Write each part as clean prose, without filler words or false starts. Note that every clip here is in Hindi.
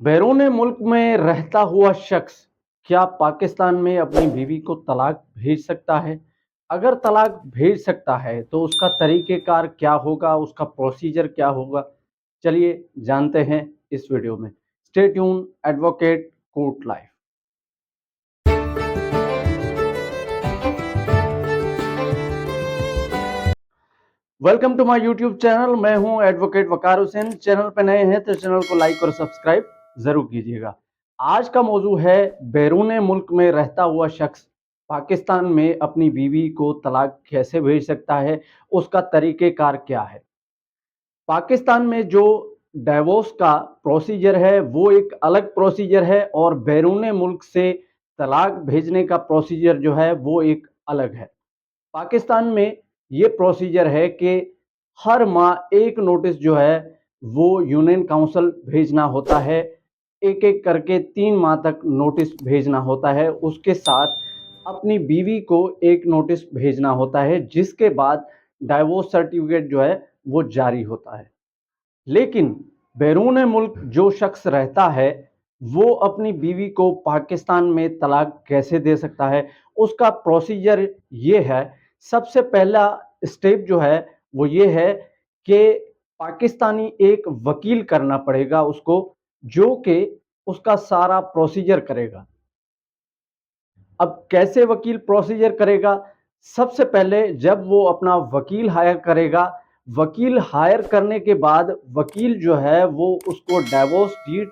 बैरून मुल्क में रहता हुआ शख्स क्या पाकिस्तान में अपनी बीवी को तलाक भेज सकता है? अगर तलाक भेज सकता है तो उसका तरीक़ेकार क्या होगा, उसका प्रोसीजर क्या होगा? चलिए जानते हैं इस वीडियो में। Stay tune, advocate court life. Welcome to my YouTube channel. मैं हूं एडवोकेट वकार हुसैन। चैनल पे नए हैं तो चैनल को लाइक और सब्सक्राइब जरूर कीजिएगा। आज का मौजू है बैरून मुल्क में रहता हुआ शख्स पाकिस्तान में अपनी बीवी को तलाक कैसे भेज सकता है, उसका तरीक़ेकार क्या है। पाकिस्तान में जो डिवोर्स का प्रोसीजर है वो एक अलग प्रोसीजर है और बैरून मुल्क से तलाक भेजने का प्रोसीजर जो है वो एक अलग है। पाकिस्तान में ये प्रोसीजर है कि हर माह एक नोटिस जो है वो यूनियन काउंसिल भेजना होता है। एक-एक करके 3 माह तक नोटिस भेजना होता है। उसके साथ अपनी बीवी को एक नोटिस भेजना होता है, जिसके बाद डिवोर्स सर्टिफिकेट जो है वो जारी होता है। लेकिन बैरून मुल्क जो शख्स रहता है वो अपनी बीवी को पाकिस्तान में तलाक कैसे दे सकता है, उसका प्रोसीजर ये है। सबसे पहला स्टेप जो है वो ये है कि पाकिस्तानी एक वकील करना पड़ेगा उसको, जो कि उसका सारा प्रोसीजर करेगा। अब कैसे वकील प्रोसीजर करेगा? सबसे पहले जब वो अपना वकील हायर करेगा, वकील हायर करने के बाद वकील जो है वो उसको डिवोर्स डीड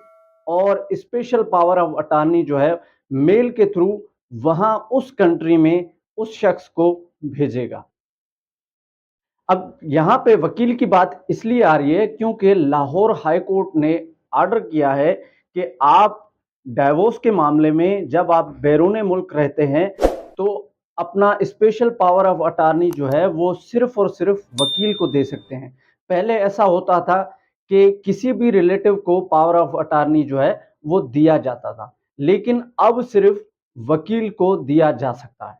और स्पेशल पावर ऑफ अटॉर्नी जो है मेल के थ्रू वहां उस कंट्री में उस शख्स को भेजेगा। अब यहाँ पे वकील की बात इसलिए आ रही है क्योंकि लाहौर हाई कोर्ट ने ऑर्डर किया है कि आप डिवोर्स के मामले में जब आप बैरून मुल्क रहते हैं तो अपना स्पेशल पावर ऑफ अटॉर्नी जो है वो सिर्फ और सिर्फ वकील को दे सकते हैं। पहले ऐसा होता था कि किसी भी रिलेटिव को पावर ऑफ अटॉर्नी जो है वो दिया जाता था, लेकिन अब सिर्फ वकील को दिया जा सकता है।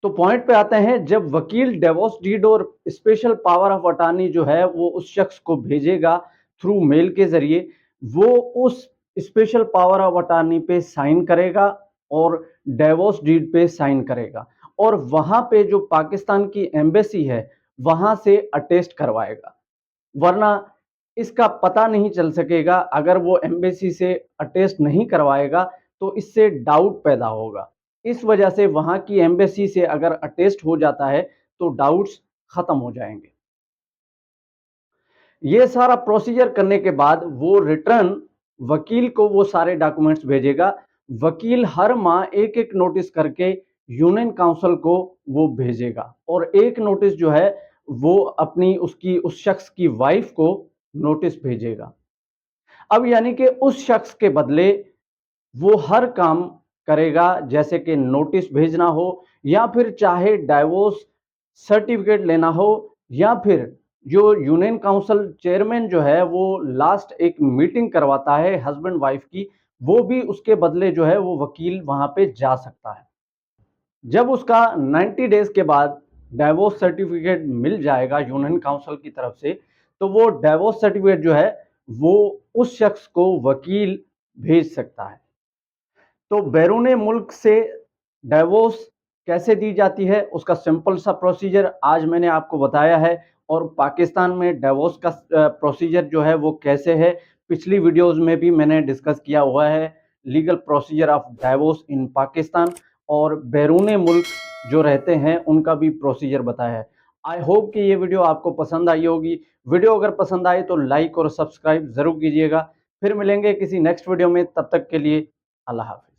तो पॉइंट पे आते हैं, जब वकील डिवोर्स डीड और स्पेशल पावर ऑफ अटॉर्नी जो है वो उस शख्स को भेजेगा थ्रू मेल के जरिए, वो उस स्पेशल पावर ऑफ अटॉर्नी पे साइन करेगा और डिवोर्स डीड पे साइन करेगा और वहां पे जो पाकिस्तान की एम्बेसी है वहां से अटेस्ट करवाएगा। वरना इसका पता नहीं चल सकेगा। अगर वो एम्बेसी से अटेस्ट नहीं करवाएगा तो इससे डाउट पैदा होगा। इस वजह से वहां की एम्बेसी से अगर अटेस्ट हो जाता है तो डाउट्स खत्म हो जाएंगे। ये सारा प्रोसीजर करने के बाद वो रिटर्न वकील को वो सारे डॉक्यूमेंट्स भेजेगा। वकील हर माह एक एक नोटिस करके यूनियन काउंसिल को वो भेजेगा और एक नोटिस जो है वो अपनी उसकी उस शख्स की वाइफ को नोटिस भेजेगा। अब यानी कि उस शख्स के बदले वो हर काम करेगा, जैसे कि नोटिस भेजना हो या फिर चाहे डाइवोर्स सर्टिफिकेट लेना हो या फिर जो यूनियन काउंसिल चेयरमैन जो है वो लास्ट एक मीटिंग करवाता है हस्बैंड वाइफ की, वो भी उसके बदले जो है वो वकील वहां पे जा सकता है। जब उसका 90 डेज के बाद डाइवोर्स सर्टिफिकेट मिल जाएगा यूनियन काउंसिल की तरफ से, तो वो डाइवोर्स सर्टिफिकेट जो है वो उस शख्स को वकील भेज सकता है। तो बैरून मुल्क से डिवोर्स कैसे दी जाती है उसका सिंपल सा प्रोसीजर आज मैंने आपको बताया है। और पाकिस्तान में डिवोर्स का प्रोसीजर जो है वो कैसे है, पिछली वीडियोस में भी मैंने डिस्कस किया हुआ है। लीगल प्रोसीजर ऑफ डिवोर्स इन पाकिस्तान और बैरून मुल्क जो रहते हैं उनका भी प्रोसीजर बताया है। आई होप कि ये वीडियो आपको पसंद आई होगी। वीडियो अगर पसंद आए तो लाइक और सब्सक्राइब जरूर कीजिएगा। फिर मिलेंगे किसी नेक्स्ट वीडियो में, तब तक के लिए अल्लाह हाफिज।